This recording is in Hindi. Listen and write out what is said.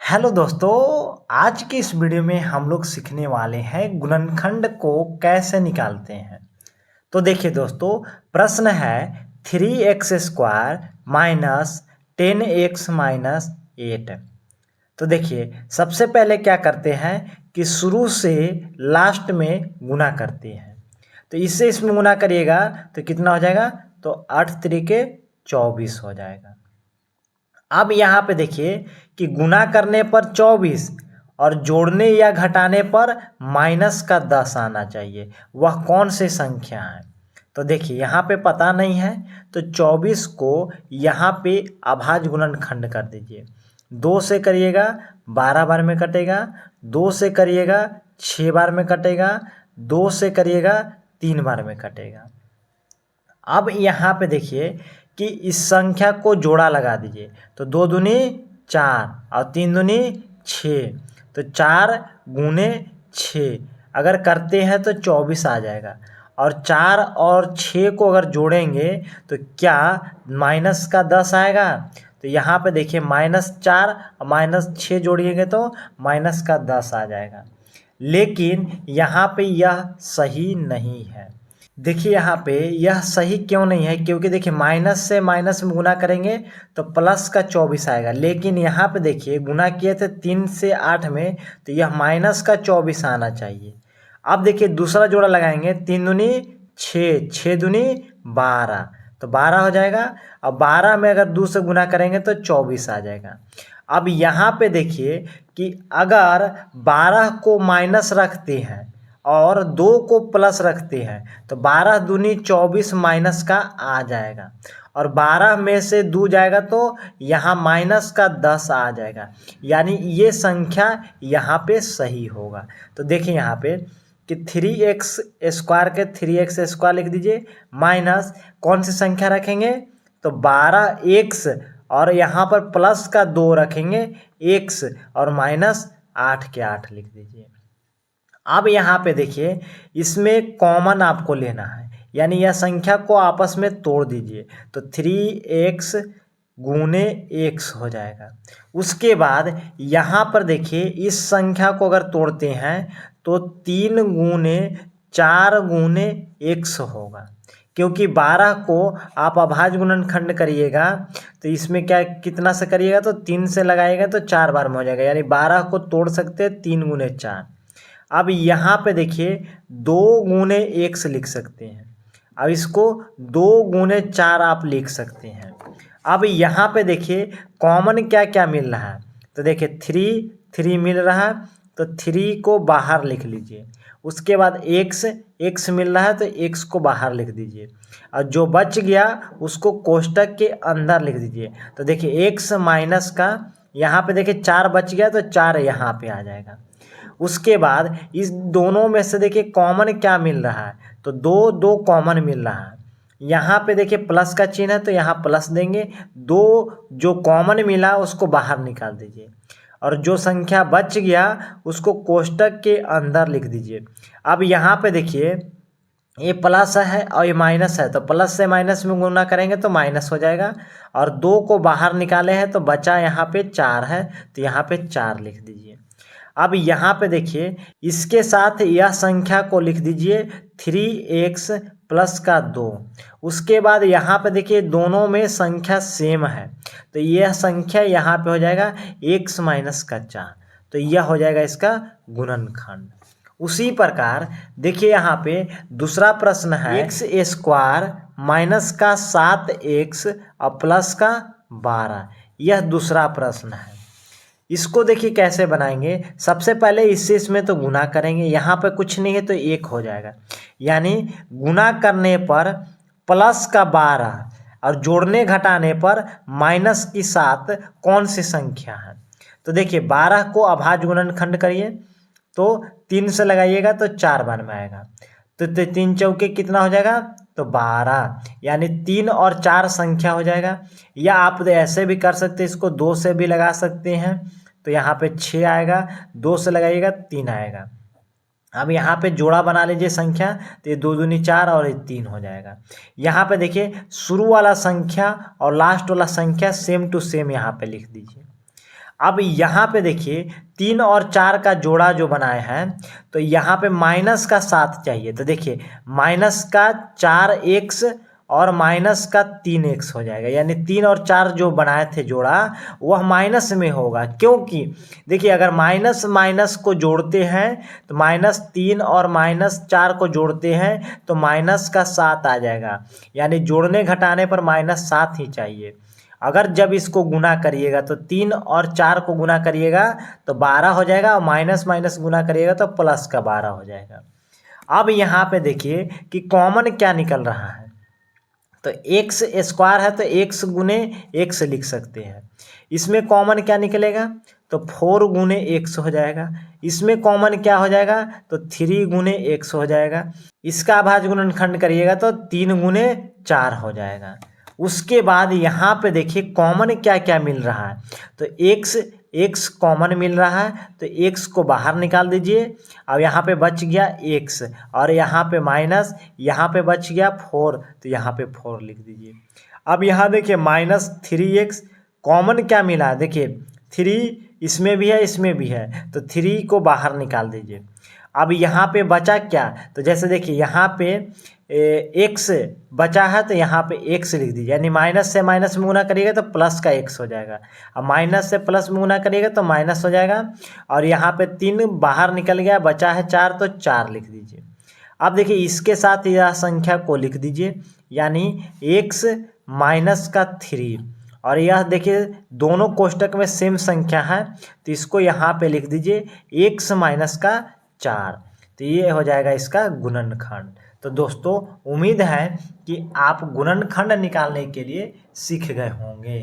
हेलो दोस्तों। आज की इस वीडियो में हम लोग सीखने वाले हैं गुणनखंड को कैसे निकालते हैं। तो देखिए दोस्तों, प्रश्न है 3x² माइनस 10x माइनस 8। तो देखिए सबसे पहले क्या करते हैं कि शुरू से लास्ट में गुना करते हैं। तो इससे इसमें गुना करिएगा तो कितना हो जाएगा, तो 8 त्रिके 24 हो जाएगा। अब यहाँ पे देखिए कि गुना करने पर 24 और जोड़ने या घटाने पर माइनस का 10 आना चाहिए। वह कौन सी संख्या है? तो देखिए यहाँ पे पता नहीं है, तो 24 को यहाँ पे अभाज्य गुणनखंड कर दीजिए। 2 से करिएगा 12 बार में कटेगा, 2 से करिएगा 6 बार में कटेगा, 2 से करिएगा 3 बार में कटेगा। अब यहाँ पे देखिए कि इस संख्या को जोड़ा लगा दीजिए। तो 2 दूनी 4 और 3 दूनी 6, तो 4 गुने 6 अगर करते हैं तो 24 आ जाएगा। और 4 और 6 को अगर जोड़ेंगे तो क्या माइनस का 10 आएगा? तो यहाँ पे देखिए -4 और -6 जोड़िएंगे तो माइनस का 10 आ जाएगा। लेकिन यहाँ पे यह सही नहीं है। देखिए यहाँ पे यह सही क्यों नहीं है, क्योंकि देखिए माइनस से माइनस में गुना करेंगे तो प्लस का 24 आएगा। लेकिन यहाँ पे देखिए गुना किए थे 3 से 8 में, तो यह माइनस का 24 आना चाहिए। अब देखिए दूसरा जोड़ा लगाएंगे, 3 दूनी 6, 6 दूनी 12, तो 12 हो जाएगा। अब 12 में अगर 2 से गुना करेंगे तो 24 आ जाएगा। अब यहाँ पे देखिए कि अगर 12 को माइनस रखते हैं और 2 को प्लस रखते हैं तो 12 दूनी 24 माइनस का आ जाएगा। और 12 में से 2 जाएगा तो यहाँ माइनस का 10 आ जाएगा। यानी ये संख्या यहाँ पे सही होगा। तो देखिए यहाँ पे कि 3x² के 3x² लिख दीजिए, माइनस कौन सी संख्या रखेंगे, तो 12x और यहाँ पर प्लस का 2 रखेंगे x और माइनस 8 के 8 लिख दीजिए। अब यहाँ पे देखिए इसमें कॉमन आपको लेना है, यानी यह संख्या को आपस में तोड़ दीजिए। तो 3x गुने x हो जाएगा। उसके बाद यहाँ पर देखिए इस संख्या को अगर तोड़ते हैं तो 3 गुने 4 गुने x होगा। क्योंकि 12 को आप अभाज्य गुणनखंड करिएगा तो इसमें क्या कितना से करिएगा, तो 3 से लगाइएगा तो 4 बार में हो जाएगा। यानी 12 को तोड़ सकते हैं 3 गुने 4। अब यहाँ पे देखिए 2 गुने 1 लिख सकते हैं। अब इसको 2 गुने 4 आप लिख सकते हैं। अब यहाँ पे देखिए कॉमन क्या क्या मिल रहा है, तो देखिए 3 मिल रहा है, तो 3 को बाहर लिख लीजिए। उसके बाद x मिल रहा है तो x को बाहर लिख दीजिए। और जो बच गया उसको कोष्टक के अंदर लिख दीजिए। तो देखिए x माइनस का यहाँ पे देखिए 4 बच गया तो 4 यहाँ पे आ जाएगा। उसके बाद इस दोनों में से देखिए कॉमन क्या मिल रहा है, तो 2 कॉमन मिल रहा है। यहाँ पे देखिए प्लस का चिन्ह है तो यहाँ प्लस देंगे। 2 जो कॉमन मिला उसको बाहर निकाल दीजिए और जो संख्या बच गया उसको कोष्टक के अंदर लिख दीजिए। अब यहाँ पे देखिए ये प्लस है और ये माइनस है, तो प्लस से माइनस में गुना करेंगे तो माइनस हो जाएगा। और 2 को बाहर निकाले हैं तो बचा यहाँ पे 4 है, तो यहाँ पे 4 लिख दीजिए। अब यहाँ पे देखिए इसके साथ यह संख्या को लिख दीजिए 3x प्लस का 2। उसके बाद यहाँ पे देखिए दोनों में संख्या सेम है, तो यह संख्या यहाँ पे हो जाएगा x माइनस का 4। तो यह हो जाएगा इसका गुणनखंड। उसी प्रकार देखिए यहाँ पे दूसरा प्रश्न है x² माइनस का 7x और प्लस का 12। यह दूसरा प्रश्न है। इसको देखिए कैसे बनाएंगे। सबसे पहले इससे इसमें तो गुना करेंगे, यहाँ पे कुछ नहीं है तो 1 हो जाएगा। यानी गुना करने पर प्लस का 12 और जोड़ने घटाने पर माइनस की 7 कौन सी संख्या है। तो देखिए 12 को अभाज्य गुणनखंड करिए तो 3 से लगाइएगा तो 4 बार में आएगा। तो 3 चौके कितना हो जाएगा, तो 12, यानी 3 और 4 संख्या हो जाएगा। या आप ऐसे भी कर सकते हैं, इसको 2 से भी लगा सकते हैं, तो यहाँ पे 6 आएगा, 2 से लगाइएगा 3 आएगा। अब यहाँ पे जोड़ा बना लीजिए संख्या, तो ये 2 दूनी 4 और ये 3 हो जाएगा। यहाँ पे देखिए शुरू वाला संख्या और लास्ट वाला संख्या सेम टू सेम यहाँ पे लिख दीजिए। अब यहाँ पे देखिए 3 और 4 का जोड़ा जो बनाए हैं तो यहाँ पे माइनस का 7 चाहिए। तो देखिए माइनस का 4x और माइनस का 3x हो जाएगा, यानी 3 और 4 जो बनाए थे जोड़ा वह माइनस में होगा, क्योंकि देखिए अगर माइनस माइनस को जोड़ते हैं तो -3 और -4 को जोड़ते हैं तो माइनस का 7 आ जाएगा, यानी जोड़ने घटाने पर -7 ही चाहिए। अगर जब इसको गुना करिएगा तो 3 और 4 को गुना करिएगा तो 12 हो जाएगा, और माइनस माइनस गुना करिएगा तो प्लस का 12 हो जाएगा। अब यहाँ पे देखिए कि कॉमन क्या निकल रहा है, तो एक्स स्क्वायर है तो एक्स गुने एक्स लिख सकते हैं। इसमें कॉमन क्या निकलेगा, तो 4 गुने एक्स हो जाएगा। इसमें कॉमन क्या हो जाएगा, तो 3 गुने एक्स हो जाएगा। इसका अभाज्य गुणनखंड करिएगा तो 3 गुने 4 हो जाएगा। उसके बाद यहाँ पे देखिए कॉमन क्या क्या मिल रहा है, तो एक्स कॉमन मिल रहा है तो एक्स को बाहर निकाल दीजिए। अब यहाँ पे बच गया एक्स, और यहाँ पे माइनस, यहाँ पे बच गया 4 तो यहाँ पे 4 लिख दीजिए। अब यहाँ देखिए -3x कॉमन क्या मिला, देखिए 3 इसमें भी है इसमें भी है तो 3 को बाहर निकाल दीजिए। अब यहाँ पे बचा क्या, तो जैसे देखिए यहाँ पे एक्स बचा है तो यहाँ पे एक्स लिख दीजिए, यानी माइनस से माइनस में गुना करिएगा तो प्लस का एक्स हो जाएगा। अब माइनस से प्लस में गुना करिएगा तो माइनस हो जाएगा, और यहाँ पे 3 बाहर निकल गया, बचा है 4 तो 4 लिख दीजिए। अब देखिए इसके साथ यह संख्या को लिख दीजिए, यानी एक्स माइनस का 3, और यह देखिए दोनों कोष्टक में सेम संख्या है तो इसको यहाँ पे लिख दीजिए एक्स माइनस का 4, तो ये हो जाएगा इसका गुणनखंड। तो दोस्तों उम्मीद है कि आप गुणनखंड निकालने के लिए सीख गए होंगे।